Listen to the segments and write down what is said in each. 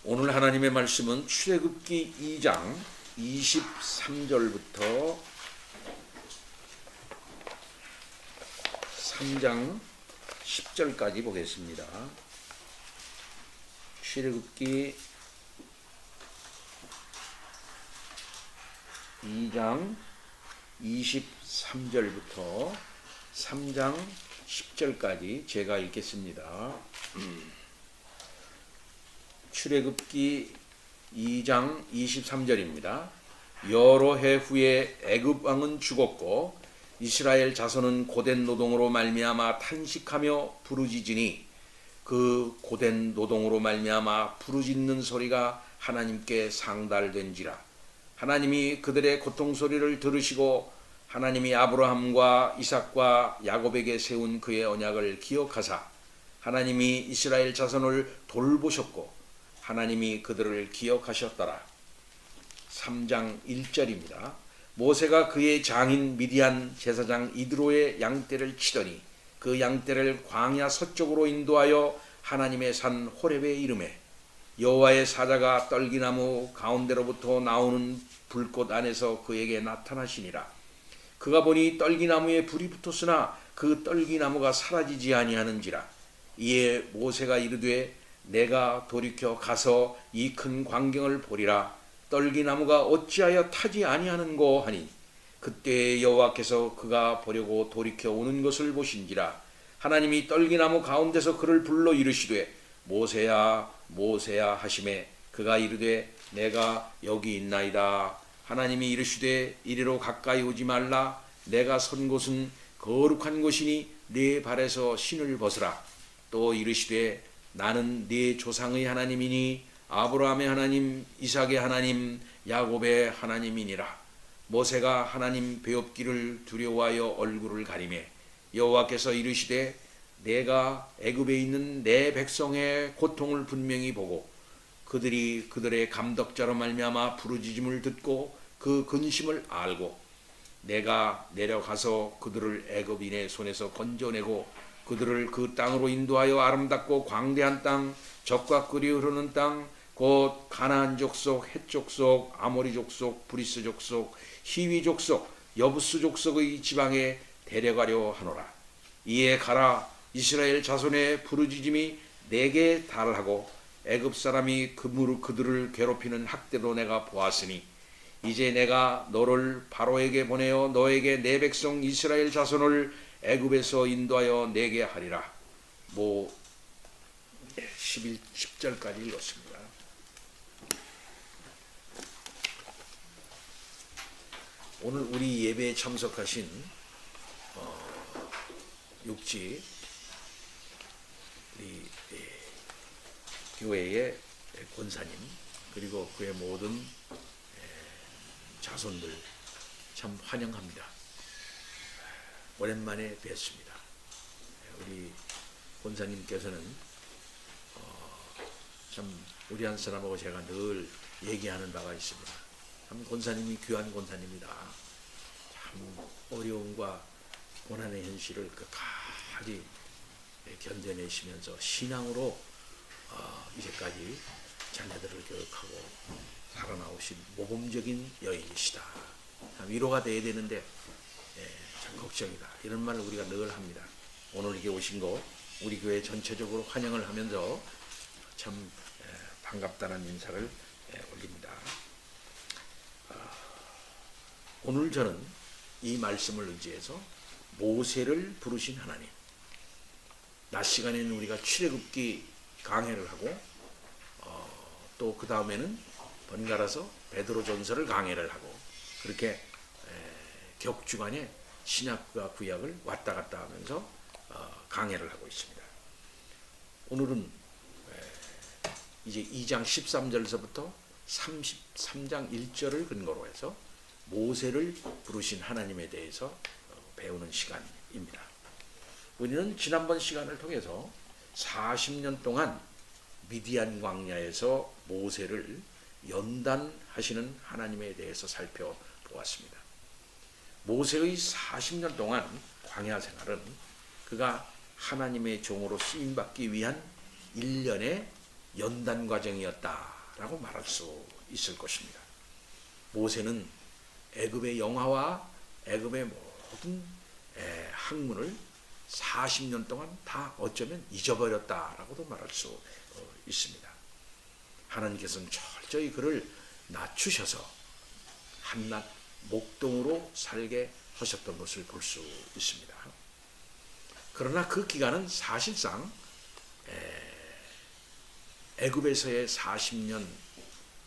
오늘 하나님의 말씀은 출애굽기 2장 23절부터 3장 10절까지 보겠습니다. 출애굽기 2장 23절부터 3장 10절까지 제가 읽겠습니다. 출애굽기 2장 23절입니다. 여러 해 후에 애굽 왕은 죽었고 이스라엘 자손은 고된 노동으로 말미암아 탄식하며 부르짖으니 그 고된 노동으로 말미암아 부르짖는 소리가 하나님께 상달된지라. 하나님이 그들의 고통 소리를 들으시고 하나님이 아브라함과 이삭과 야곱에게 세운 그의 언약을 기억하사 하나님이 이스라엘 자손을 돌보셨고 하나님이 그들을 기억하셨더라. 3장 1절입니다. 모세가 그의 장인 미디안 제사장 이드로의 양떼를 치더니 그 양떼를 광야 서쪽으로 인도하여 하나님의 산 호렙에 이르매 여호와의 사자가 떨기나무 가운데로부터 나오는 불꽃 안에서 그에게 나타나시니라. 그가 보니 떨기나무에 불이 붙었으나 그 떨기나무가 사라지지 아니하는지라. 이에 모세가 이르되 내가 돌이켜 가서 이 큰 광경을 보리라. 떨기나무가 어찌하여 타지 아니하는고 하니 그때 여호와께서 그가 보려고 돌이켜 오는 것을 보신지라. 하나님이 떨기나무 가운데서 그를 불러 이르시되 모세야 모세야 하시매 그가 이르되 내가 여기 있나이다. 하나님이 이르시되 이리로 가까이 오지 말라. 내가 선 곳은 거룩한 곳이니 네 발에서 신을 벗으라. 또 이르시되 나는 네 조상의 하나님이니 아브라함의 하나님, 이삭의 하나님, 야곱의 하나님이니라. 모세가 하나님 배웁기를 두려워하여 얼굴을 가리매 여호와께서 이르시되 내가 애굽에 있는 내 백성의 고통을 분명히 보고 그들이 그들의 감독자로 말미암아 부르짖음을 듣고 그 근심을 알고 내가 내려가서 그들을 애굽인의 손에서 건져내고 그들을 그 땅으로 인도하여 아름답고 광대한 땅, 젖과 꿀이 흐르는 땅, 곧 가나안 족속, 헷 족속, 아모리 족속, 브리스 족속, 히위 족속, 여부스 족속의 지방에 데려가려 하노라. 이에 가라. 이스라엘 자손의 부르짖음이 내게 달하고 애굽 사람이 그들을 괴롭히는 학대도 내가 보았으니 이제 내가 너를 바로에게 보내어 너에게 내 백성 이스라엘 자손을 애굽에서 인도하여 내게 하리라. 10절까지 읽었습니다. 오늘 우리 예배에 참석하신 육지 우리 교회의 권사님 그리고 그의 모든 자손들 참 환영합니다. 오랜만에 뵙습니다. 우리 권사님께서는 참 우리 한 사람하고 제가 늘 얘기하는 바가 있습니다. 참 권사님이 귀한 권사님이다. 참 어려움과 고난의 현실을 끝까지 견뎌내시면서 신앙으로 이제까지 자녀들을 교육하고 살아나오신 모범적인 여인이시다. 참 위로가 돼야 되는데 참 걱정이다. 이런 말을 우리가 늘 합니다. 오늘 이렇게 오신 거 우리 교회 전체적으로 환영을 하면서 참 반갑다는 인사를 올립니다. 오늘 저는 이 말씀을 의지해서 모세를 부르신 하나님, 낮 시간에는 우리가 출애굽기 강해를 하고 또 그 다음에는 번갈아서 베드로전서를 강해를 하고 그렇게 격주간에 신약과 구약을 왔다 갔다 하면서 강해를 하고 있습니다. 오늘은 이제 2장 13절서부터 33장 1절을 근거로 해서 모세를 부르신 하나님에 대해서 배우는 시간입니다. 우리는 지난번 시간을 통해서 40년 동안 미디안 광야에서 모세를 연단하시는 하나님에 대해서 살펴보았습니다. 모세의 40년 동안 광야 생활은 그가 하나님의 종으로 쓰임받기 위한 일련의 연단 과정이었다 라고 말할 수 있을 것입니다. 모세는 애굽의 영화와 애굽의 모든 학문을 40년 동안 다 어쩌면 잊어버렸다라고도 말할 수 있습니다. 하나님께서는 철저히 그를 낮추셔서 한낱 목동으로 살게 하셨던 것을 볼 수 있습니다. 그러나 그 기간은 사실상 애굽에서의 40년,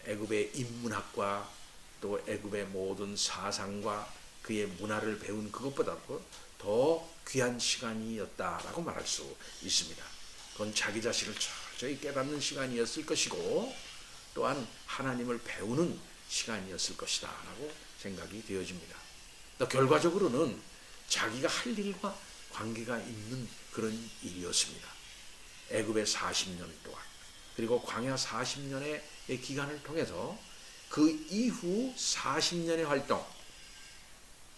애굽의 인문학과 또 애굽의 모든 사상과 그의 문화를 배운 그것보다도 더 귀한 시간이었다라고 말할 수 있습니다. 그건 자기 자신을 철저히 깨닫는 시간이었을 것이고 또한 하나님을 배우는 시간이었을 것이다 라고 생각이 되어집니다. 또 결과적으로는 자기가 할 일과 관계가 있는 그런 일이었습니다. 애굽의 40년 동안 그리고 광야 40년의 기간을 통해서 그 이후 40년의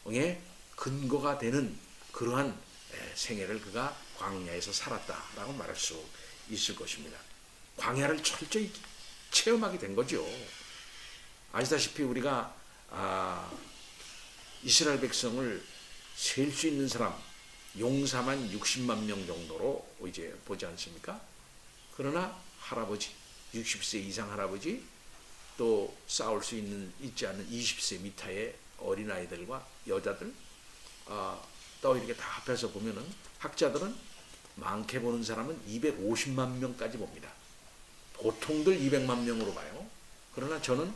활동에 근거가 되는 그러한 생애를 그가 광야에서 살았다라고 말할 수 있을 것입니다. 광야를 철저히 체험하게 된 거죠. 아시다시피 우리가 이스라엘 백성을 셀 수 있는 사람 용사만 60만 명 정도로 이제 보지 않습니까? 그러나 할아버지 60세 이상 할아버지 또 싸울 수 있지 않는 20세 미터의 어린아이들과 여자들 또 이렇게 다 합해서 보면은 학자들은 많게 보는 사람은 250만 명까지 봅니다. 보통들 200만 명으로 봐요. 그러나 저는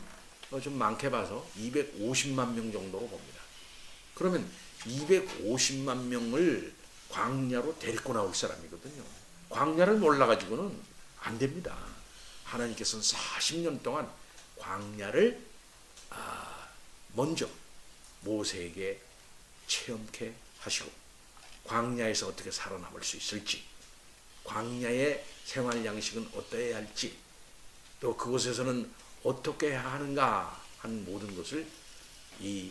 좀 많게 봐서 250만 명 정도로 봅니다. 그러면 250만 명을 광야로 데리고 나올 사람이거든요. 광야를 몰라가지고는 안 됩니다. 하나님께서는 40년 동안 광야를 먼저 모세에게 체험케 하시고 광야에서 어떻게 살아남을 수 있을지 광야의 생활 양식은 어떠해야 할지 또 그곳에서는 어떻게 해야 하는가 하는 모든 것을 이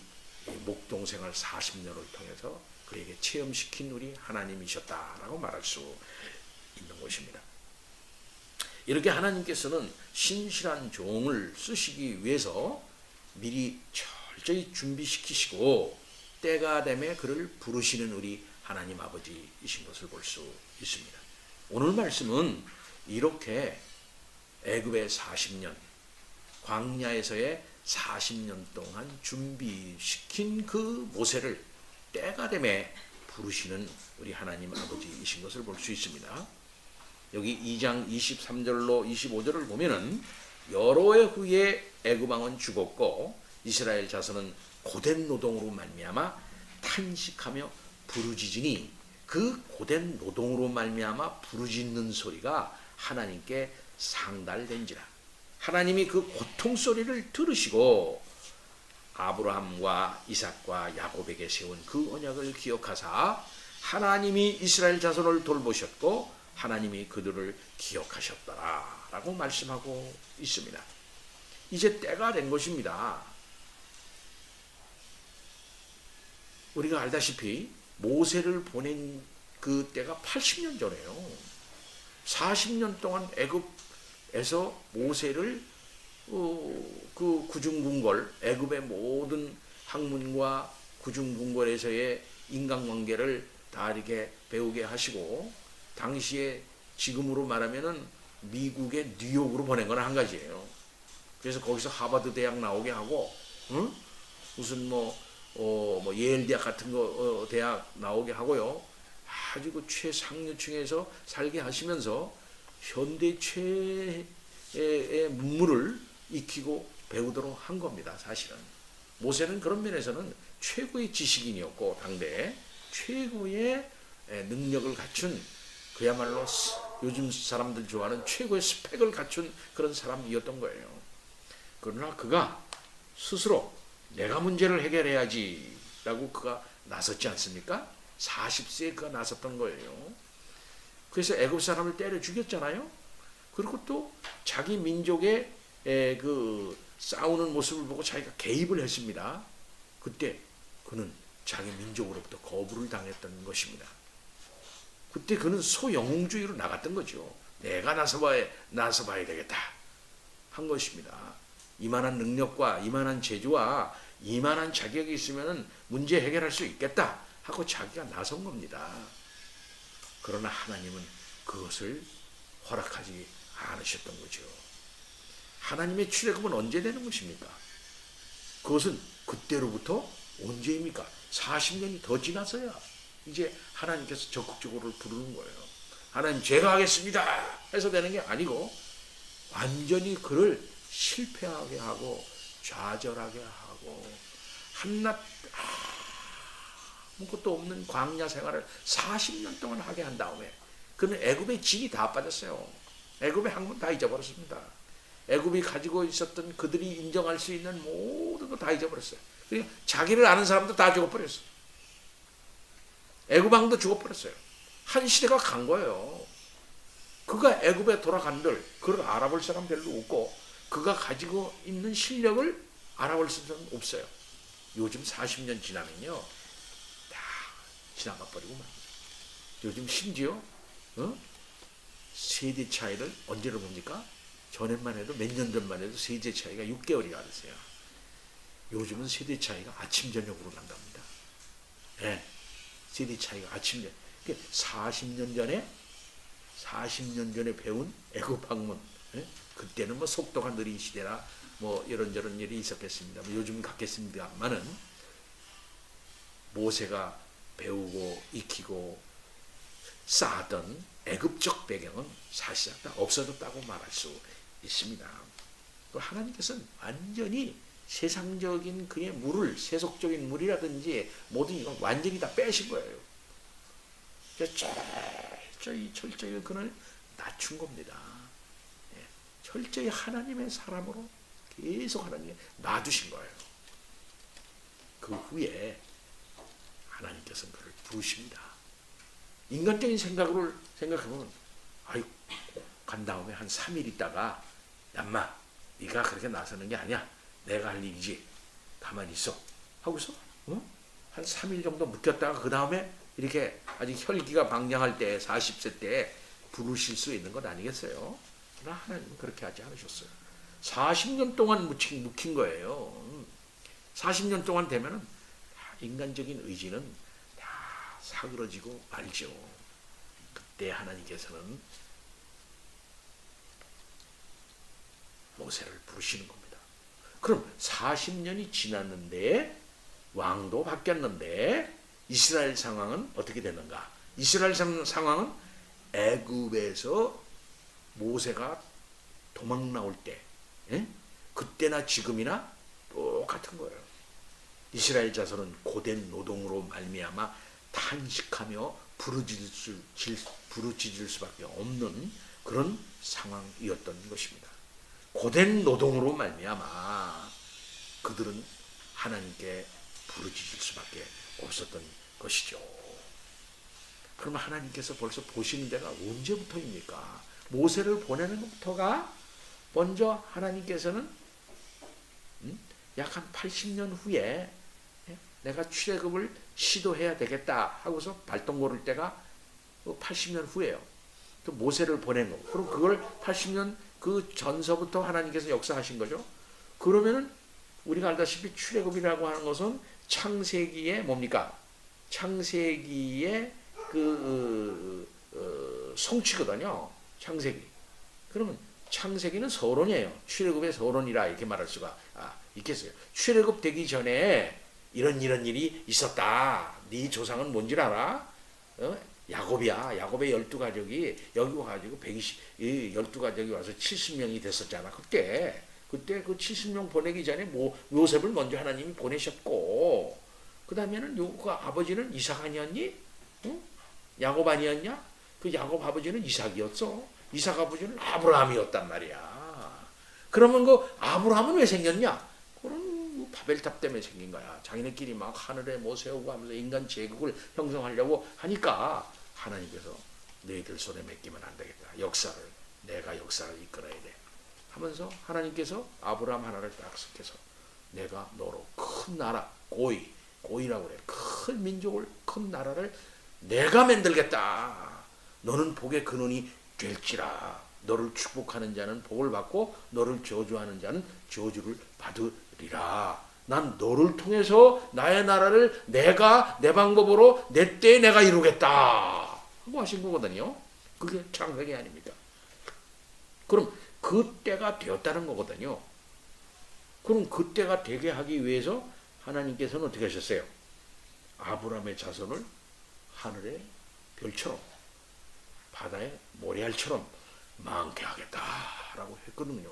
목동 생활 40년을 통해서 그에게 체험시킨 우리 하나님이셨다라고 말할 수 있는 것입니다. 이렇게 하나님께서는 신실한 종을 쓰시기 위해서 미리 철저히 준비시키시고 때가 되매 그를 부르시는 우리 하나님 아버지이신 것을 볼 수 있습니다. 오늘 말씀은 이렇게 애굽의 40년, 광야에서의 40년 동안 준비시킨 그 모세를 때가 되매 부르시는 우리 하나님 아버지이신 것을 볼 수 있습니다. 여기 2장 23절로 25절을 보면은 여러 해 후에 애굽 왕은 죽었고 이스라엘 자손은 고된 노동으로 말미암아 탄식하며 부르짖으니 그 고된 노동으로 말미암아 부르짖는 소리가 하나님께 상달된지라. 하나님이 그 고통 소리를 들으시고 아브라함과 이삭과 야곱에게 세운 그 언약을 기억하사 하나님이 이스라엘 자손을 돌보셨고 하나님이 그들을 기억하셨더라 라고 말씀하고 있습니다. 이제 때가 된 것입니다. 우리가 알다시피 모세를 보낸 그 때가 80년 전이에요. 40년 동안 애굽에서 모세를 그 구중궁궐 애굽의 모든 학문과 구중궁궐에서의 인간관계를 다 이렇게 배우게 하시고 당시에 지금으로 말하면은 미국의 뉴욕으로 보낸 건 한 가지예요. 그래서 거기서 하버드 대학 나오게 하고 무슨 예일 대학 같은 거 대학 나오게 하고요. 아주 그 최상류층에서 살게 하시면서 현대 최의 문물을 익히고 배우도록 한 겁니다. 사실은 모세는 그런 면에서는 최고의 지식인이었고 당대 최고의 능력을 갖춘 그야말로 요즘 사람들 좋아하는 최고의 스펙을 갖춘 그런 사람이었던 거예요. 그러나 그가 스스로 내가 문제를 해결해야지 라고 그가 나섰지 않습니까? 40세에 그가 나섰던 거예요. 그래서 애굽 사람을 때려 죽였잖아요. 그리고 또 자기 민족의 그 싸우는 모습을 보고 자기가 개입을 했습니다. 그때 그는 자기 민족으로부터 거부를 당했던 것입니다. 그때 그는 소영웅주의로 나갔던 거죠. 내가 나서봐야 되겠다. 한 것입니다. 이만한 능력과 이만한 재주와 이만한 자격이 있으면 문제 해결할 수 있겠다 하고 자기가 나선 겁니다. 그러나 하나님은 그것을 허락하지 않으셨던 거죠. 하나님의 출애굽은 언제 되는 것입니까? 그것은 그때로부터 언제입니까? 40년이 더 지나서야 이제 하나님께서 적극적으로 부르는 거예요. 하나님 제가 하겠습니다 해서 되는 게 아니고 완전히 그를 실패하게 하고 좌절하게 하고 한낱 아무것도 없는 광야 생활을 40년 동안 하게 한 다음에 그는 애굽의 진이 다 빠졌어요. 애굽의 학문 다 잊어버렸습니다. 애굽이 가지고 있었던 그들이 인정할 수 있는 모든 거 다 잊어버렸어요. 그러니까 자기를 아는 사람도 다 죽어버렸어요. 애굽 왕도 죽어버렸어요. 한 시대가 간 거예요. 그가 애굽에 돌아간들 그를 알아볼 사람 별로 없고 그가 가지고 있는 실력을 알아볼 사람은 없어요. 요즘 40년 지나면요 다 지나가 버리고 말이에요. 요즘 심지어 세대 차이를 언제로 봅니까? 전에만 해도 몇 년 전만 해도 세대 차이가 6개월이 가렸어요. 요즘은 세대 차이가 아침 저녁으로 난답니다. 네. 세대 차이가 아침 저녁. 40년 전에 배운 애굽 학문. 네? 그때는 뭐 속도가 느린 시대라 뭐 이런저런 일이 있었겠습니다. 뭐 요즘 같겠습니다만은 모세가 배우고 익히고 쌓았던 애굽적 배경은 사실상 다 없어졌다고 말할 수 있습니다. 또 하나님께서는 완전히 세상적인 그의 물을 세속적인 물이라든지 모든 이걸 완전히 다 빼신 거예요. 철저히 그를 낮춘 겁니다. 철저히 하나님의 사람으로 계속 하나님이 놔두신 거예요. 그 후에 하나님께서는 그를 부르십니다. 인간적인 생각으로 생각하면 아유 간 다음에 한 3일 있다가 얌마 네가 그렇게 나서는 게 아니야. 내가 할 일이지. 가만히 있어. 하고서 한 3일 정도 묵혔다가 그 다음에 이렇게 아직 혈기가 방장할 때 40세 때 부르실 수 있는 것 아니겠어요? 그러나 하나님은 그렇게 하지 않으셨어요. 40년 동안 묵힌 거예요. 40년 동안 되면은 인간적인 의지는 다 사그러지고 말죠. 그때 하나님께서는 모세를 부르시는 겁니다. 그럼 40년이 지났는데 왕도 바뀌었는데 이스라엘 상황은 어떻게 되는가? 이스라엘 상황은 애굽에서 모세가 도망 나올 때 그때나 지금이나 똑같은 거예요. 이스라엘 자손은 고된 노동으로 말미암아 탄식하며 부르짖을 수밖에 없는 그런 상황이었던 것입니다. 고된 노동으로 말미암아 그들은 하나님께 부르짖을 수밖에 없었던 것이죠. 그러면 하나님께서 벌써 보시는 데가 언제부터입니까? 모세를 보내는 것부터가 먼저 하나님께서는 약 한 80년 후에 내가 출애굽을 시도해야 되겠다 하고서 발동 걸을 때가 80년 후예요. 또 모세를 보낸 거. 그럼 그걸 80년 그 전서부터 하나님께서 역사하신 거죠. 그러면은 우리가 알다시피 출애굽이라고 하는 것은 창세기에 뭡니까? 창세기의 성취거든요. 창세기. 그러면 창세기는 서론이에요. 출애굽의 서론이라 이렇게 말할 수가 있겠어요. 출애굽 되기 전에 이런 일이 있었다. 네 조상은 뭔지 알아? 야곱이야. 야곱의 12가족이 여기 와가지고 12가족이 와서 70명이 됐었잖아. 그때 그 70명 보내기 전에 요셉을 먼저 하나님이 보내셨고 그 다음에는 그 아버지는 이삭 아니었니? 야곱 아니었냐? 그 야곱 아버지는 이삭이었어. 이삭 아버지는 아브라함이었단 말이야. 그러면 그 아브라함은 왜 생겼냐? 그건 바벨탑 때문에 생긴 거야. 자기네끼리 막 하늘에 뭐 세우고 하면서 인간 제국을 형성하려고 하니까 하나님께서 너희들 손에 맡기면 안 되겠다. 내가 역사를 이끌어야 돼. 하면서 하나님께서 아브라함 하나를 딱 섞여서 내가 너로 큰 나라, 고이라고 그래. 큰 민족을, 큰 나라를 내가 만들겠다. 너는 복의 근원이 될지라. 너를 축복하는 자는 복을 받고 너를 저주하는 자는 저주를 받으리라. 난 너를 통해서 나의 나라를 내가 내 방법으로 내 때에 내가 이루겠다 하고 하신 거거든요. 그게 창세기 아닙니까? 그럼 그 때가 되었다는 거거든요. 그럼 그 때가 되게 하기 위해서 하나님께서는 어떻게 하셨어요? 아브라함의 자손을 하늘의 별처럼 바다의 모래알처럼 많게 하겠다라고 했거든요.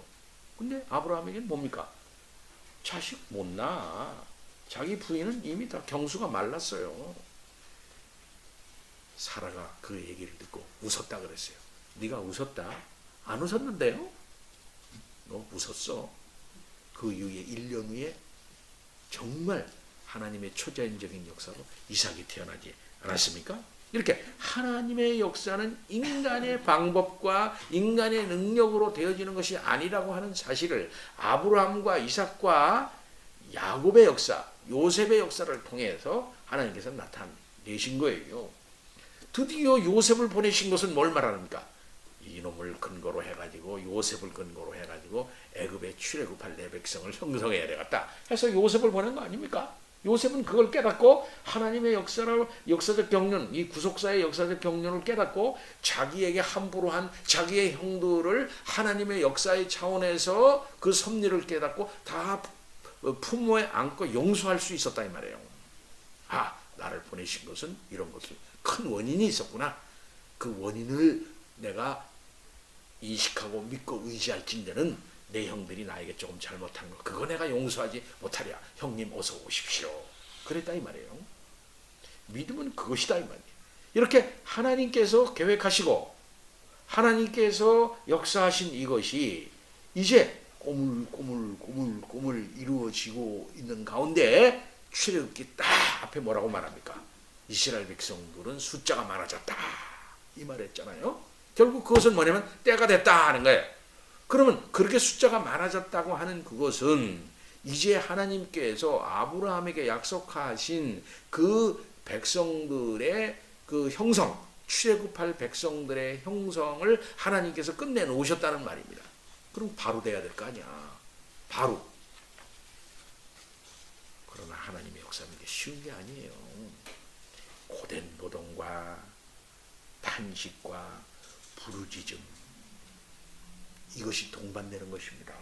근데 아브라함에게는 뭡니까? 자식 못 낳아. 자기 부인은 이미 다 경수가 말랐어요. 사라가 그 얘기를 듣고 웃었다 그랬어요. 네가 웃었다? 안 웃었는데요? 너 웃었어. 그 이후에 1년 후에 정말 하나님의 초자연적인 역사로 이삭이 태어나지 않았습니까? 이렇게 하나님의 역사는 인간의 방법과 인간의 능력으로 되어지는 것이 아니라고 하는 사실을 아브라함과 이삭과 야곱의 역사, 요셉의 역사를 통해서 하나님께서 나타내신 거예요. 드디어 요셉을 보내신 것은 뭘 말합니까? 이놈을 근거로 해가지고 요셉을 근거로 해가지고 애굽에 출애굽할 내 백성을 형성해야 되겠다 해서 요셉을 보낸 거 아닙니까? 요셉은 그걸 깨닫고 하나님의 역사적 경륜, 이 구속사의 역사적 경륜을 깨닫고 자기에게 함부로 한 자기의 형들을 하나님의 역사의 차원에서 그 섭리를 깨닫고 다 품모에 안고 용서할 수 있었다 이 말이에요. 아, 나를 보내신 것은 이런 것을 큰 원인이 있었구나. 그 원인을 내가 인식하고 믿고 의지할진대는 내 형들이 나에게 조금 잘못한 거 그거 내가 용서하지 못하랴. 형님 어서 오십시오. 그랬다 이 말이에요. 믿음은 그것이다 이 말이에요. 이렇게 하나님께서 계획하시고 하나님께서 역사하신 이것이 이제 꼬물꼬물 이루어지고 있는 가운데 출애굽기 딱 앞에 뭐라고 말합니까? 이스라엘 백성들은 숫자가 많아졌다 이 말했잖아요. 결국 그것은 뭐냐면 때가 됐다 하는 거예요. 그러면 그렇게 숫자가 많아졌다고 하는 그것은 이제 하나님께서 아브라함에게 약속하신 그 백성들의 그 형성, 출애굽할 백성들의 형성을 하나님께서 끝내 놓으셨다는 말입니다. 그럼 바로 돼야 될 거 아니야. 바로. 그러나 하나님의 역사는 게 쉬운 게 아니에요. 고된 노동과 탄식과 부르짖음 이것이 동반되는 것입니다.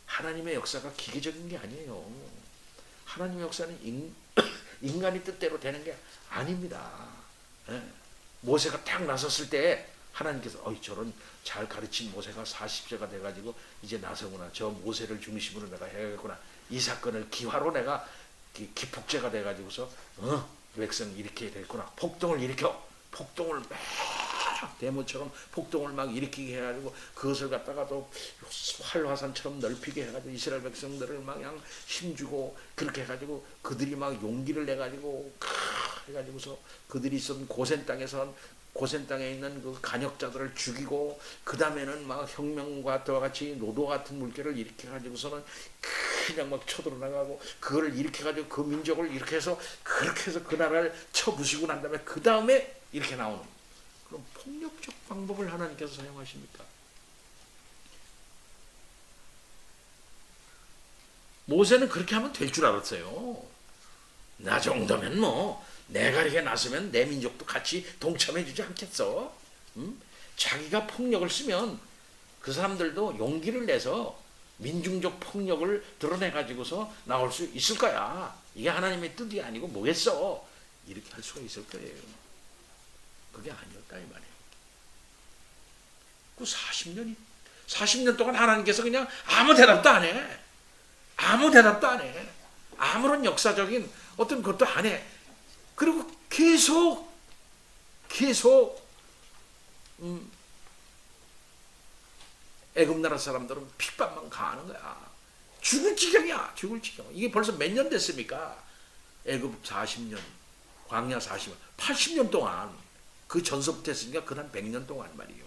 하나님의 역사가 기계적인 게 아니에요. 하나님의 역사는 인간이 뜻대로 되는 게 아닙니다. 모세가 딱 나섰을 때 하나님께서 저런 잘 가르친 모세가 40세가 돼가지고 이제 나서구나. 저 모세를 중심으로 내가 해야겠구나. 이 사건을 기화로 내가 기폭제가 돼가지고서 백성 이렇게 됐구나. 폭동을 일으켜. 폭동을 막 데모처럼 폭동을 막 일으키게 해가지고 그것을 갖다가 또 활화산처럼 넓히게 해가지고 이스라엘 백성들을 막 그냥 힘주고 그렇게 해가지고 그들이 막 용기를 내가지고 해가지고서 그들이 있었던 고센 땅에 있는 그 간역자들을 죽이고 그 다음에는 막 혁명과 또 같이 노도 같은 물결을 일으켜 가지고서는 그냥 막 쳐들어나가고 그거를 일으켜 가지고 그 민족을 이렇게 해서 그렇게 해서 그 나라를 쳐부시고 난 다음에 그 다음에 이렇게 나오는 그런 폭력적 방법을 하나님께서 사용하십니까? 모세는 그렇게 하면 될 줄 알았어요. 나 정도면 뭐 내가 이렇게 나서면 내 민족도 같이 동참해 주지 않겠어? 자기가 폭력을 쓰면 그 사람들도 용기를 내서 민중적 폭력을 드러내 가지고서 나올 수 있을 거야. 이게 하나님의 뜻이 아니고 뭐겠어? 이렇게 할 수가 있을 거예요. 그게 아니었다 이 말이에요. 그 40년 동안 하나님께서 그냥 아무 대답도 안 해. 아무 대답도 안 해. 아무런 역사적인 어떤 것도 안 해. 그리고 계속 애굽 나라 사람들은 핍박만 가하는 거야. 죽을 지경이야. 죽을 지경. 이게 벌써 몇 년 됐습니까? 애굽 40년, 광야 40년, 80년 동안 그 전서부터 했으니까 그한 100년 동안 말이에요.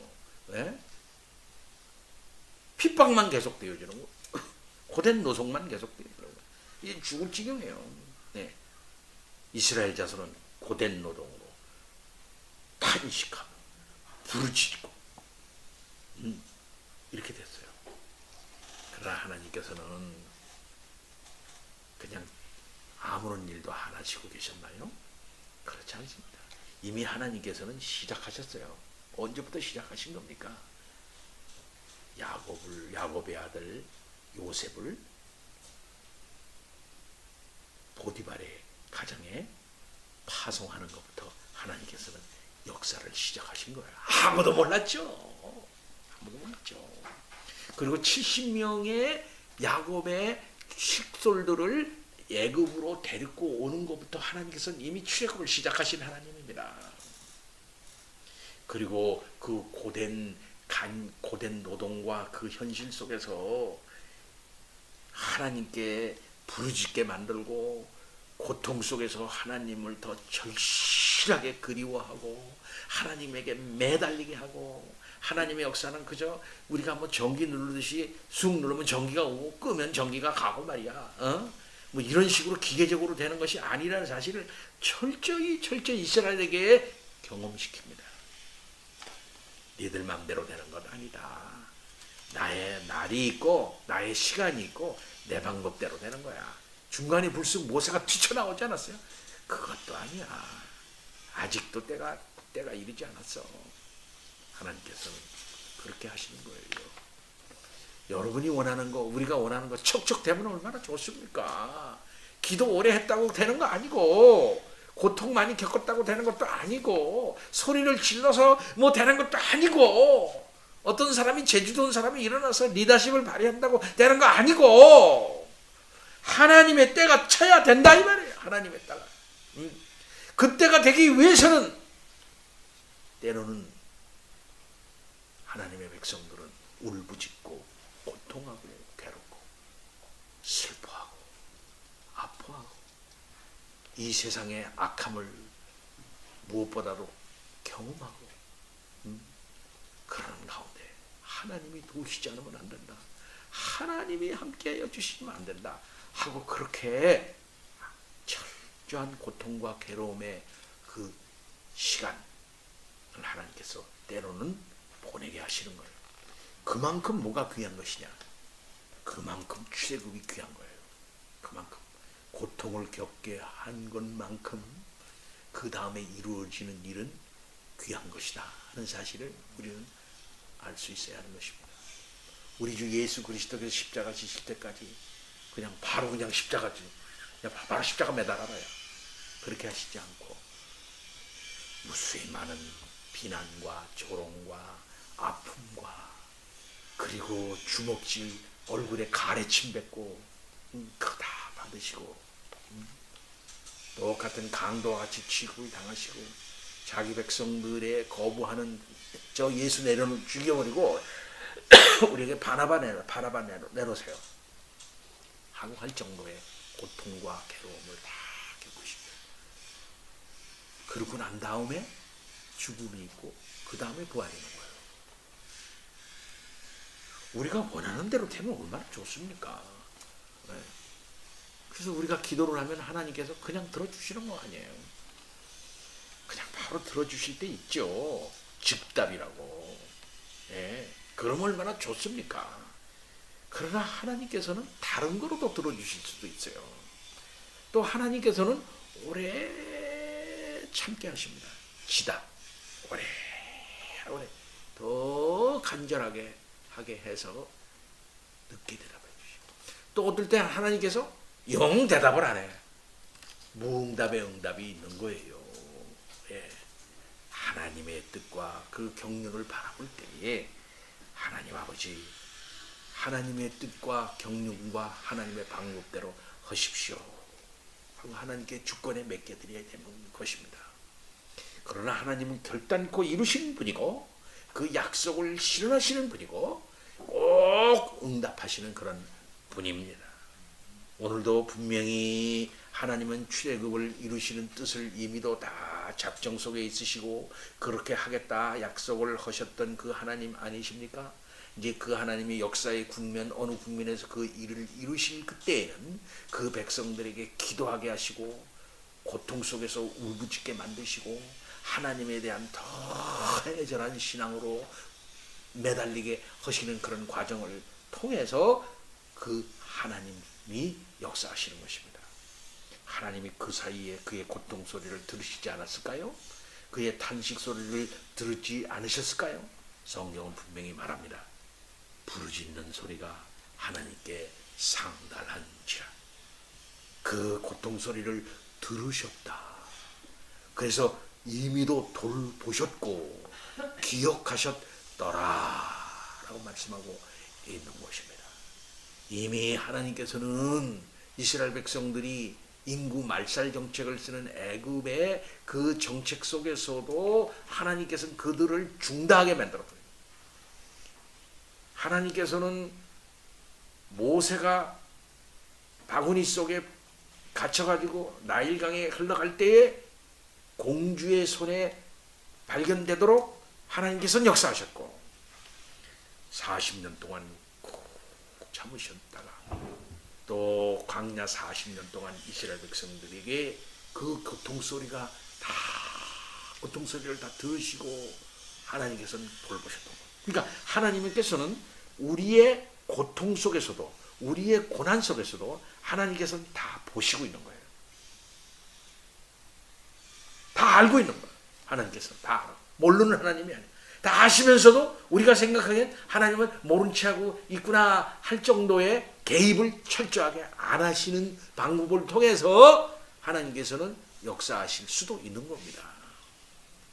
네? 핍박만 계속 되어지는 거. 고된 노동만 계속 되어지는 거. 이게 죽을 지경이에요. 네. 이스라엘 자손은 고된 노동으로 탄식하고 부르짖고 이렇게 됐어요. 그러나 하나님께서는 그냥 아무런 일도 안 하시고 계셨나요? 그렇지 않습니다. 이미 하나님께서는 시작하셨어요. 언제부터 시작하신 겁니까? 야곱의 아들 요셉을 보디발의 가정에 파송하는 것부터 하나님께서는 역사를 시작하신 거예요. 아무도 몰랐죠. 아무도 몰랐죠. 그리고 70명의 야곱의 식솔들을 애굽으로 데리고 오는 것부터 하나님께서는 이미 출애굽을 시작하신 하나님입니다. 그리고 그 고된 노동과 그 현실 속에서 하나님께 부르짖게 만들고 고통 속에서 하나님을 더 절실하게 그리워하고 하나님에게 매달리게 하고, 하나님의 역사는 그저 우리가 한번 전기 누르듯이 쑥 누르면 전기가 오고 끄면 전기가 가고 말이야. 뭐 이런 식으로 기계적으로 되는 것이 아니라는 사실을 철저히 이스라엘에게 경험시킵니다. 니들 맘대로 되는 것 아니다. 나의 날이 있고 나의 시간이 있고 내 방법대로 되는 거야. 중간에 불쑥 모세가 튀쳐나오지 않았어요? 그것도 아니야. 아직도 때가 이르지 않았어. 하나님께서는 그렇게 하시는 거예요. 여러분이 원하는 거, 우리가 원하는 거 척척 되면 얼마나 좋습니까? 기도 오래 했다고 되는 거 아니고, 고통 많이 겪었다고 되는 것도 아니고, 소리를 질러서 뭐 되는 것도 아니고, 어떤 사람이 제주도 온 사람이 일어나서 리더십을 발휘한다고 되는 거 아니고, 하나님의 때가 쳐야 된다 이 말이에요. 하나님의 때가. 그때가 되기 위해서는 때로는 하나님의 백성들은 울부짖고 고통하고 괴롭고 슬퍼하고 아파하고 이 세상의 악함을 무엇보다도 경험하고 그런 가운데 하나님이 도우시지 않으면 안 된다. 하나님이 함께하여 주시면 안 된다 하고 그렇게 철저한 고통과 괴로움의 그 시간을 하나님께서 때로는 보내게 하시는 거예요. 그만큼 뭐가 귀한 것이냐? 그만큼 출애굽이 귀한 거예요. 그만큼 고통을 겪게 한 것만큼 그 다음에 이루어지는 일은 귀한 것이다 하는 사실을 우리는 알 수 있어야 하는 것입니다. 우리 주 예수 그리스도께서 십자가 지실 때까지 그냥 바로 십자가 바로 십자가 매달아봐요. 그렇게 하시지 않고 무수히 많은 비난과 조롱과 아픔과 그리고 주먹질 얼굴에 가래침 뱉고 그거 다 받으시고 똑같은 강도와 같이 취급을 당하시고 자기 백성들의 거부하는 저 예수 죽여버리고 우리에게 바나바 내놓으세요 하고 할 정도의 고통과 괴로움을 다 겪으십니다. 그러고 난 다음에 죽음이 있고 그 다음에 부활이 있는 거예요. 우리가 원하는 대로 되면 얼마나 좋습니까? 네. 그래서 우리가 기도를 하면 하나님께서 그냥 들어주시는 거 아니에요. 그냥 바로 들어주실 때 있죠. 즉답이라고. 네. 그럼 얼마나 좋습니까? 그러나 하나님께서는 다른 거로도 들어주실 수도 있어요. 또 하나님께서는 오래 참게 하십니다. 지다. 오래 더 간절하게 하게 해서 늦게 대답해 주시고, 또 어떨 때 하나님께서 영 대답을 안 해. 무응답의 응답이 있는 거예요. 예. 하나님의 뜻과 그 경륜을 바라볼 때에 하나님 아버지, 하나님의 뜻과 경륜과 하나님의 방법대로 하십시오 하고 하나님께 주권에 맡겨드려야 되는 것입니다. 그러나 하나님은 결단코 이루시는 분이고 그 약속을 실현하시는 분이고 꼭 응답하시는 그런 분입니다. 오늘도 분명히 하나님은 출애굽을 이루시는 뜻을 이미도 다 작정 속에 있으시고 그렇게 하겠다 약속을 하셨던 그 하나님 아니십니까? 이제 그 하나님이 역사의 국면 어느 국면에서 그 일을 이루실 그때에는 그 백성들에게 기도하게 하시고 고통 속에서 울부짖게 만드시고 하나님에 대한 더 애절한 신앙으로 매달리게 하시는 그런 과정을 통해서 그 하나님이 역사하시는 것입니다. 하나님이 그 사이에 그의 고통 소리를 들으시지 않았을까요? 그의 탄식 소리를 들지 않으셨을까요? 성경은 분명히 말합니다. 부르짖는 소리가 하나님께 상달한지라. 그 고통 소리를 들으셨다. 그래서 이미도 돌보셨고 기억하셨더라 라고 말씀하고 있는 것입니다. 이미 하나님께서는 이스라엘 백성들이 인구 말살 정책을 쓰는 애굽의 그 정책 속에서도 하나님께서는 그들을 중다하게 만들었거든요. 하나님께서는 모세가 바구니 속에 갇혀가지고 나일강에 흘러갈 때에 공주의 손에 발견되도록 하나님께서는 역사하셨고 40년 동안 꾹 참으셨다가 또 광야 40년 동안 이스라엘 백성들에게 그 고통소리가 다 고통소리를 다 들으시고 하나님께서는 돌보셨던 거예요. 그러니까 하나님께서는 우리의 고통 속에서도 우리의 고난 속에서도 하나님께서는 다 보시고 있는 거예요. 다 알고 있는 거예요. 하나님께서 다 알아. 모르는 하나님이 아니에요. 다 아시면서도 우리가 생각하기엔 하나님은 모른 채 하고 있구나 할 정도의 개입을 철저하게 안 하시는 방법을 통해서 하나님께서는 역사하실 수도 있는 겁니다.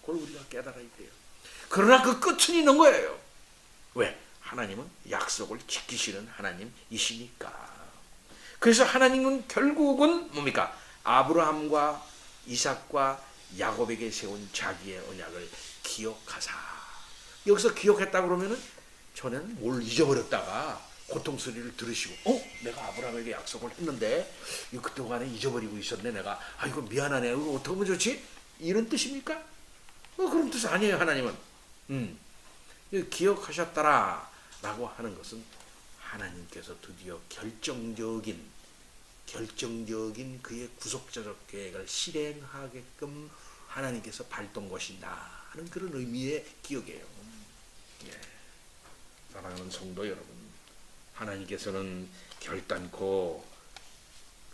그걸 우리가 깨달아야 돼요. 그러나 그 끝은 있는 거예요. 왜? 하나님은 약속을 지키시는 하나님이시니까. 그래서 하나님은 결국은 뭡니까? 아브라함과 이삭과 야곱에게 세운 자기의 언약을 기억하사. 여기서 기억했다 그러면은 저는 뭘 잊어버렸다가 고통 소리를 들으시고 내가 아브라함에게 약속을 했는데 이거 그동안에 잊어버리고 있었네 내가. 이거 미안하네. 이거 어떻게 하면 좋지? 이런 뜻입니까? 그런 뜻 아니에요. 하나님은 기억하셨더라 라고 하는 것은 하나님께서 드디어 결정적인 그의 구속자적 계획을 실행하게끔 하나님께서 발동 것이다 하는 그런 의미의 기억이에요. 예. 사랑하는 성도 여러분, 하나님께서는 결단코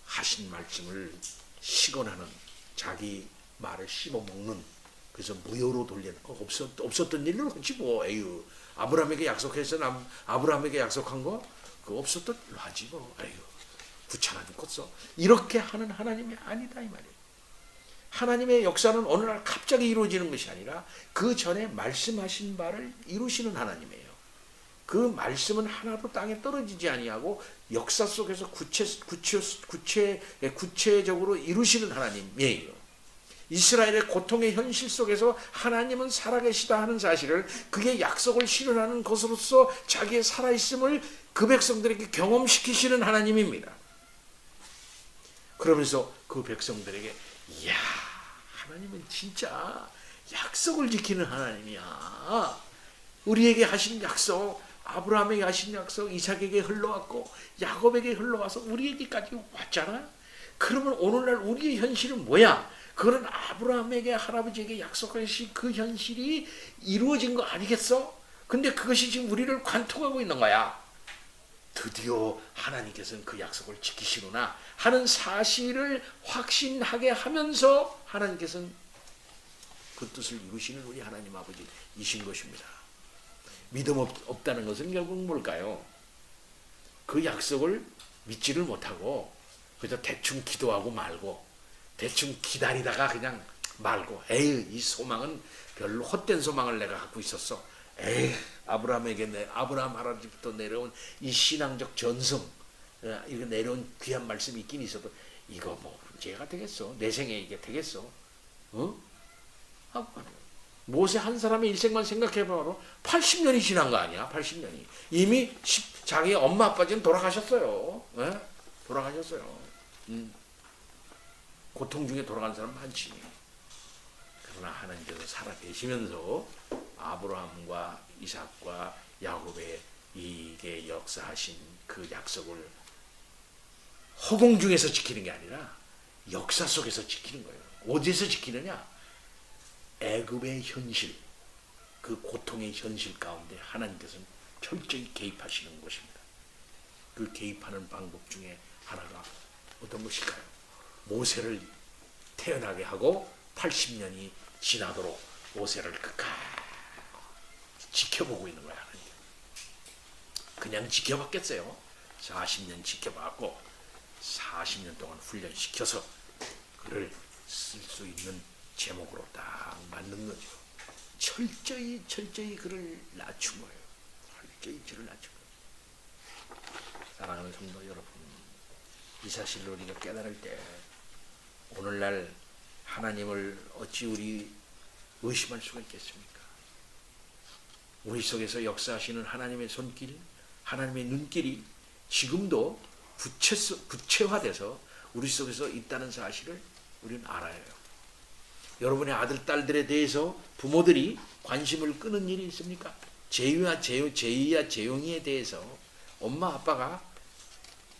하신 말씀을 시건하는, 자기 말을 씹어먹는, 그래서 무효로 돌리는, 없었던 일을 하지 뭐. 에휴, 아브라함에게 약속해서 아브라함에게 약속한 거 그거 없었던 일로 하지 뭐. 에휴, 귀찮아 죽겠어. 이렇게 하는 하나님이 아니다 이 말이에요. 하나님의 역사는 어느 날 갑자기 이루어지는 것이 아니라 그 전에 말씀하신 바를 이루시는 하나님이에요. 그 말씀은 하나도 땅에 떨어지지 아니하고 역사 속에서 구체적으로 이루시는 하나님이에요. 이스라엘의 고통의 현실 속에서 하나님은 살아계시다 하는 사실을, 그의 약속을 실현하는 것으로서 자기의 살아있음을 그 백성들에게 경험시키시는 하나님입니다. 그러면서 그 백성들에게 이야, 하나님은 진짜 약속을 지키는 하나님이야. 우리에게 하신 약속, 아브라함에게 하신 약속 이삭에게 흘러왔고 야곱에게 흘러와서 우리에게까지 왔잖아. 그러면 오늘날 우리의 현실은 뭐야? 그거는 아브라함에게, 할아버지에게 약속하신 그 현실이 이루어진 거 아니겠어? 근데 그것이 지금 우리를 관통하고 있는 거야. 드디어 하나님께서는 그 약속을 지키시구나 하는 사실을 확신하게 하면서 하나님께서는 그 뜻을 이루시는 우리 하나님 아버지이신 것입니다. 믿음 없다는 것은 결국 뭘까요? 그 약속을 믿지를 못하고 그래서 대충 기도하고 말고 대충 기다리다가 그냥 말고, 에이, 이 소망은 별로 헛된 소망을 내가 갖고 있었어. 에이, 아브라함 할아버지부터 내려온 이 신앙적 전성, 이거 내려온 귀한 말씀이 있긴 있어도 이거 뭐 문제가 되겠어? 내 생에 이게 되겠어? 모세 한 사람의 일생만 생각해봐도 80년이 지난 거 아니야? 80년이. 이미 자기 엄마 아빠 지금 돌아가셨어요. 네? 돌아가셨어요. 고통 중에 돌아간 사람 많지. 그러나 하나님께서 살아계시면서 아브라함과 이삭과 야곱의 이게 역사하신 그 약속을 허공 중에서 지키는 게 아니라 역사 속에서 지키는 거예요. 어디에서 지키느냐? 애굽의 현실, 그 고통의 현실 가운데 하나님께서는 철저히 개입하시는 것입니다. 그 개입하는 방법 중에 하나가 어떤 것일까요? 모세를 태어나게 하고 80년이 지나도록 모세를 끝까지 지켜보고 있는 거야. 하나님. 그냥 지켜봤겠어요? 40년 지켜봤고 40년 동안 훈련시켜서 그를 쓸 수 있는 제목으로 딱 만든 거죠. 철저히 그를 낮춘 거예요. 철저히 그를 낮춘 거예요. 사랑하는 성도 여러분, 이 사실을 우리가 깨달을 때 오늘날 하나님을 어찌 우리 의심할 수가 있겠습니까? 우리 속에서 역사하시는 하나님의 손길, 하나님의 눈길이 지금도 구체화돼서 우리 속에서 있다는 사실을 우리는 알아야 해요. 여러분의 아들, 딸들에 대해서 부모들이 관심을 끄는 일이 있습니까? 제이와 재용이에 대해서 엄마, 아빠가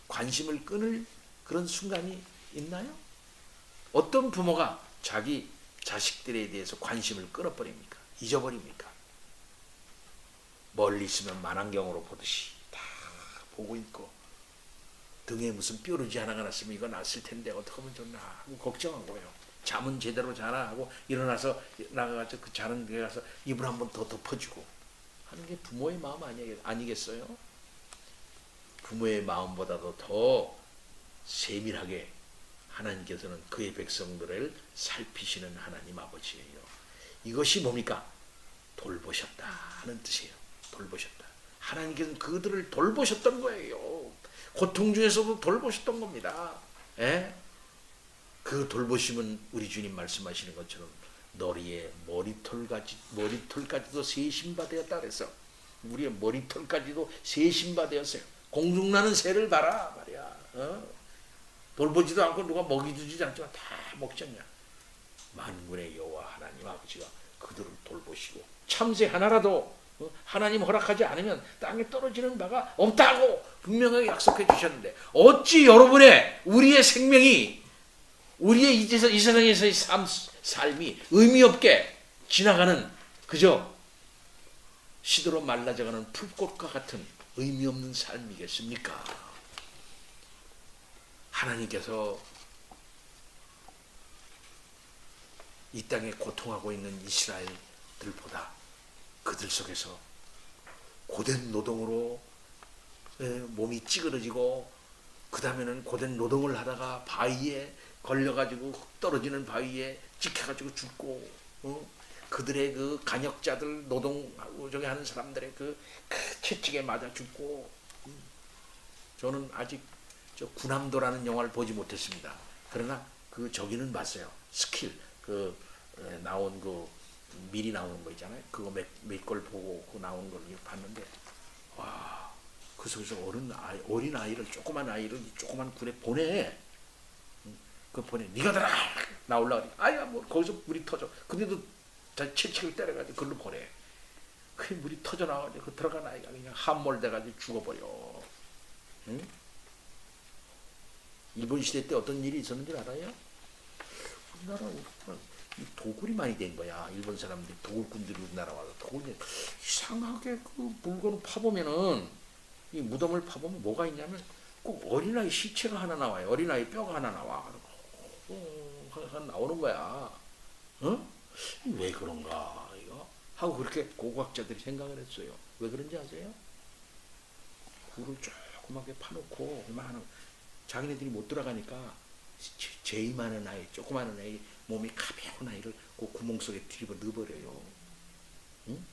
관심을 끊을 그런 순간이 있나요? 어떤 부모가 자기 자식들에 대해서 관심을 끊어버립니까? 잊어버립니까? 멀리 있으면 만안경으로 보듯이 다 보고 있고 등에 무슨 뾰루지 하나가 났으면 이거 났을 텐데 어떻게 하면 좋나 하고 걱정하고요. 잠은 제대로 자나 하고 일어나서 나가서 그 자는 데 가서 이불 한 번 더 덮어주고 하는 게 부모의 마음 아니겠어요? 부모의 마음보다도 더 세밀하게 하나님께서는 그의 백성들을 살피시는 하나님 아버지예요. 이것이 뭡니까? 돌보셨다 하는 뜻이에요. 돌보셨다. 하나님께서는 그들을 돌보셨던 거예요. 고통 중에서도 돌보셨던 겁니다. 예? 그 돌보심은 우리 주님 말씀하시는 것처럼 너리의 머리털까지도 세심바 되었다 그래서 우리의 머리털까지도 세심바 되었어요. 공중나는 새를 봐라 말이야. 돌보지도 않고 누가 먹이주지 않지만 다 먹잖냐. 만군의 여호와 하나님 아버지가 그들을 돌보시고 참새 하나라도 하나님 허락하지 않으면 땅에 떨어지는 바가 없다고 분명하게 약속해 주셨는데 어찌 우리의 생명이 우리의 이 세상에서의 삶이 의미 없게 지나가는 그저 시들어 말라져가는 풀꽃과 같은 의미 없는 삶이겠습니까? 하나님께서 이 땅에 고통하고 있는 이스라엘들보다 그들 속에서 고된 노동으로 몸이 찌그러지고 그 다음에는 고된 노동을 하다가 바위에 걸려가지고 떨어지는 바위에 찍혀가지고 죽고 그들의 그 간역자들 노동 저기 하는 사람들의 그 채찍에 맞아 죽고 저는 아직 저 군함도라는 영화를 보지 못했습니다. 그러나 그 저기는 봤어요. 스킬 그 나온 그 미리 나오는 거 있잖아요. 그거 몇 걸 보고 그 나온 걸 봤는데 와, 그 속에서 어린 아이를 조그만 아이를 조그만 군에 보내. 그 보내. 네가 나올라 그래. 아야 뭐 거기서 물이 터져. 근데도 채찍을 때려가지고 그걸로 보내. 그 물이 터져 나와가지고 그 들어간 아이가 그냥 함몰돼가지고 죽어버려. 응? 일본 시대 때 어떤 일이 있었는지 알아요? 우리나라 도굴이 많이 된 거야. 일본 사람들이 도굴꾼들이 우리나라 와서 도굴이 이상하게 그 물건을 파보면은 이 무덤을 파보면 뭐가 있냐면 꼭 어린아이 시체가 하나 나와요. 어린아이 뼈가 하나 나와. 나오는 거야. 왜 그런가 이거 하고 그렇게 고고학자들이 생각을 했어요. 왜 그런지 아세요? 굴을 조그맣게 파놓고 얼마나 자기네들이 못 들어가니까 제이만한 아이, 조그마한 아이, 몸이 가벼운 아이를 그 구멍 속에 뒤집어 넣어버려요. 응?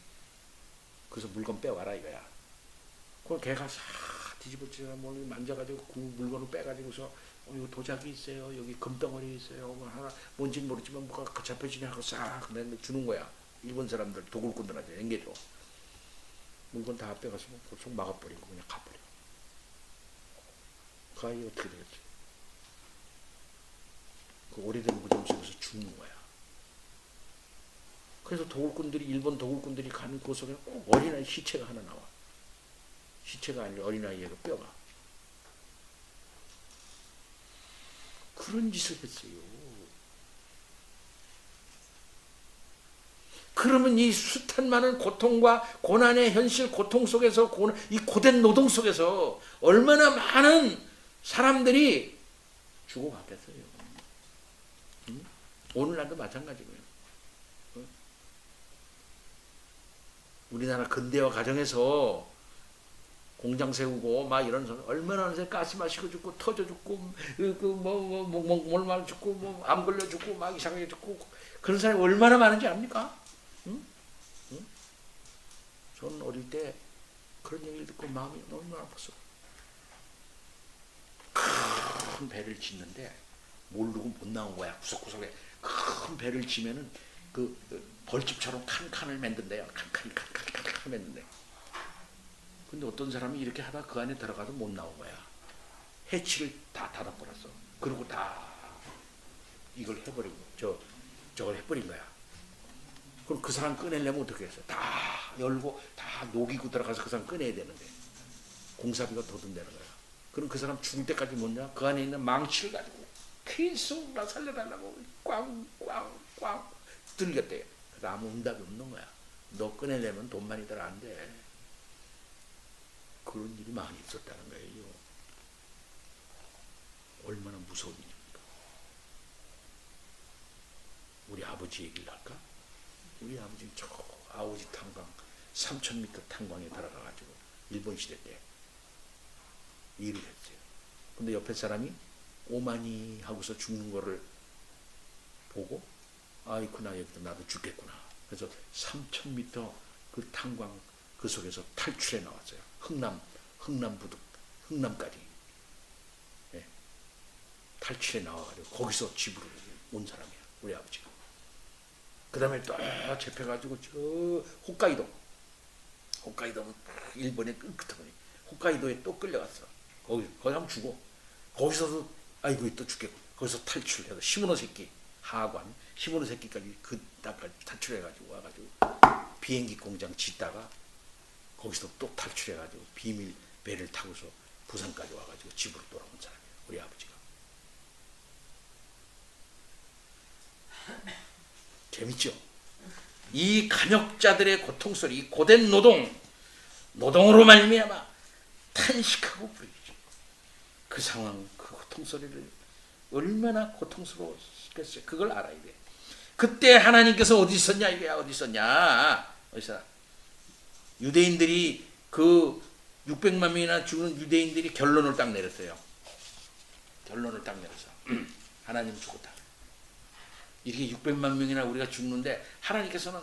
그래서 물건 빼와라 이거야. 그걸 걔가 싹 뒤집어지가 만져가지고 그 물건을 빼가지고서 이거 도자기 있어요. 여기 금덩어리 있어요. 뭐 하나 뭔지는 모르지만 뭐가 잡혀지냐 하고 싹 주는 거야. 일본 사람들 도굴꾼들한테 앵겨줘. 물건 다 빼가서 속 막아버리고 그냥 가버려. 그 아이 어떻게 되겠지? 그 오래된 무덤 속에서 죽는 거야. 그래서 일본 도굴꾼들이 가는 그 속에 꼭 어린아이 시체가 하나 나와. 시체가 아니라 어린아이의 그 뼈가. 그런 짓을 했어요. 그러면 이 숱한 많은 고통과 고난의 현실 고통 속에서 이 고된 노동 속에서 얼마나 많은 사람들이 죽어갔겠어요. 응? 오늘날도 마찬가지고요. 우리나라 근대화 과정에서 공장 세우고 막 이런 사람 얼마나 많은 가스 마시고 죽고 터져 죽고 몰말 죽고 뭐 암 걸려 죽고 막 이상하게 죽고 그런 사람이 얼마나 많은지 압니까? 응? 응? 저는 어릴 때 그런 얘기를 듣고 마음이 너무 아팠어. 큰 배를 짓는데 모르고 못 나온 거야. 구석구석에 큰 배를 지면은 그 벌집처럼 칸칸을 만든대요. 칸칸 만든대. 근데 어떤 사람이 이렇게 하다 그 안에 들어가도 못 나온 거야. 해치를 다 닫아버렸어. 그리고 다 이걸 해버리고 저걸 해버린 거야. 그럼 그 사람 꺼내려면 어떻게 했어? 다 열고 다 녹이고 들어가서 그 사람 꺼내야 되는데 공사비가 더 든다는 거야. 그럼 그 사람 죽을 때까지 뭐냐? 그 안에 있는 망치를 가지고 계속 나 살려달라고 꽝꽝꽝 들겠대. 그래서 아무 응답이 없는 거야. 너 꺼내려면 돈 많이 들어 안 돼. 그런 일이 많이 있었다는 거예요. 얼마나 무서운 일입니까? 우리 아버지 얘기를 할까? 우리 아버지 저 아오지 탄광 3,000m 탄광에 들어가가지고 일본 시대 때 일을 했어요. 근데 옆에 사람이 오마니 하고서 죽는 거를 보고 아이쿠나 여기도 나도 죽겠구나. 그래서 3,000m 그 탄광 그 속에서 탈출해 나왔어요. 흥남부두 흥남까지 탈출해 나와가지고 거기서 집으로 온 사람이야. 우리 아버지가. 그 다음에 또 잡혀가지고 저 홋카이도 일본의 끝부분이 홋카이도에 또 끌려갔어. 거기 하면 죽어. 거기서도 아이고 또 죽겠고 거기서 탈출해서 시모노세키 하관 시모노세키까지 그다까지 탈출해가지고 와가지고 비행기 공장 짓다가 거기서 또 탈출해가지고 비밀 배를 타고서 부산까지 와가지고 집으로 돌아온 사람이에요. 우리 아버지가. 재밌죠? 이 간역자들의 고통소리, 이 고된 노동으로 말미암아 탄식하고 부르짖죠. 그 상황, 그 고통소리를 얼마나 고통스러웠겠어요. 그걸 알아야 돼. 그때 하나님께서 어디 있었냐 이거야. 어디 있었냐. 어디서 유대인들이 그 600만 명이나 죽은 유대인들이 결론을 딱 내렸어요. 결론을 딱 내려서 하나님 죽었다. 이렇게 600만 명이나 우리가 죽는데 하나님께서는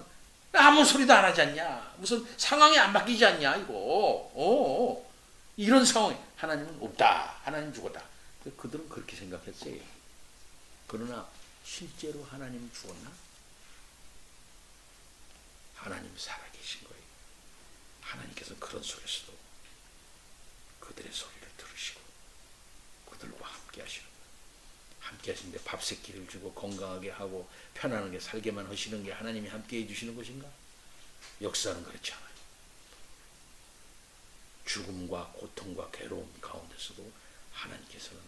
아무 소리도 안 하지 않냐. 무슨 상황이 안 바뀌지 않냐 이거. 이런 상황에 하나님은 없다. 하나님 죽었다. 그들은 그렇게 생각했어요. 그러나 실제로 하나님 죽었나? 하나님 살아계신 거예요. 하나님께서 그런 속에서도 그들의 소리를 들으시고 그들과 함께 하시는 거예요. 함께 하시는데 밥 새끼를 주고 건강하게 하고 편안하게 살게만 하시는 게 하나님이 함께 해주시는 것인가? 역사는 그렇지 않아요. 죽음과 고통과 괴로움 가운데서도 하나님께서는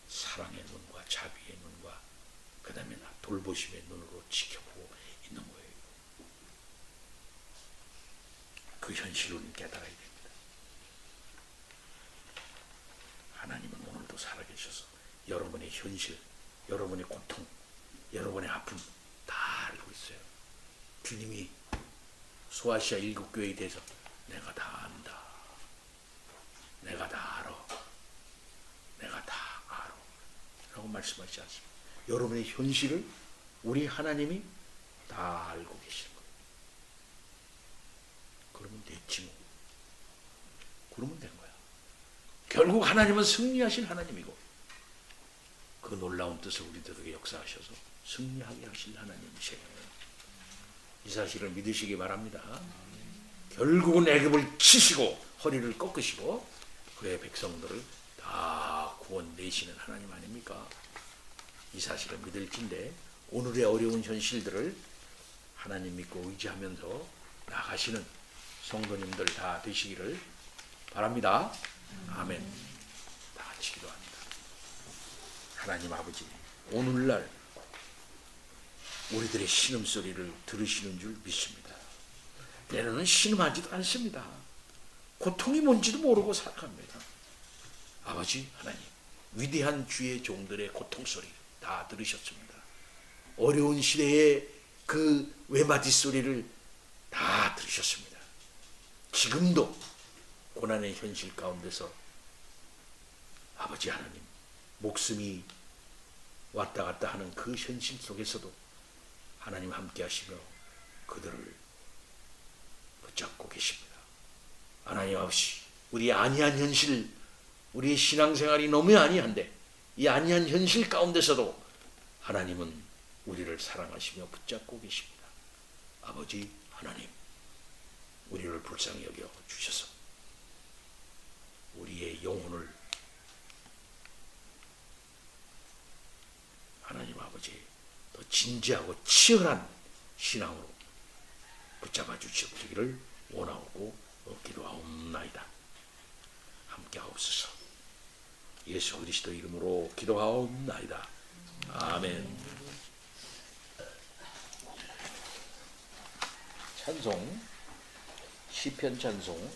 사랑의 눈과 자비의 눈과 그 다음에 돌보심의 눈으로 지켜보고 있는 거예요. 그 현실을 깨달아야 됩니다. 하나님은 오늘도 살아계셔서 여러분의 현실, 여러분의 고통, 여러분의 아픔 다 알고 있어요. 주님이 소아시아 7교회에 대해서 내가 다 안다. 내가 다 알아. 내가 다 알아. 라고 말씀하시지 않습니까? 여러분의 현실을 우리 하나님이 다 알고 계시는 거예요. 그러면 됐지 뭐. 그러면 된 거야. 결국 하나님은 승리하신 하나님이고 그 놀라운 뜻을 우리들에게 역사하셔서 승리하게 하실 하나님이세요. 이 사실을 믿으시기 바랍니다. 결국은 애굽을 치시고 허리를 꺾으시고 그의 백성들을 다 구원 내시는 하나님 아닙니까? 이 사실을 믿을진데 오늘의 어려운 현실들을 하나님 믿고 의지하면서 나가시는 성도님들 다 되시기를 바랍니다. 아멘. 다 같이 기도합니다. 하나님 아버지, 오늘날 우리들의 신음소리를 들으시는 줄 믿습니다. 때로는 신음하지도 않습니다. 고통이 뭔지도 모르고 살아갑니다. 아버지 하나님, 위대한 주의 종들의 고통소리 다 들으셨습니다. 어려운 시대의 그 외마디 소리를 다 들으셨습니다. 지금도 고난의 현실 가운데서 아버지 하나님, 목숨이 왔다 갔다 하는 그 현실 속에서도 하나님 함께 하시며 그들을 붙잡고 계십니다. 하나님 아버지, 우리 아니한 현실, 우리의 신앙생활이 너무 아니한데 이 아니한 현실 가운데서도 하나님은 우리를 사랑하시며 붙잡고 계십니다. 아버지 하나님, 우리를 불쌍히 여겨 주셔서 우리의 영혼을 하나님 아버지 더 진지하고 치열한 신앙으로 붙잡아 주시기를 원하고 기도하옵나이다. 함께 하옵소서. 예수 그리스도 이름으로 기도하옵나이다. 아멘. 찬송 시편 찬송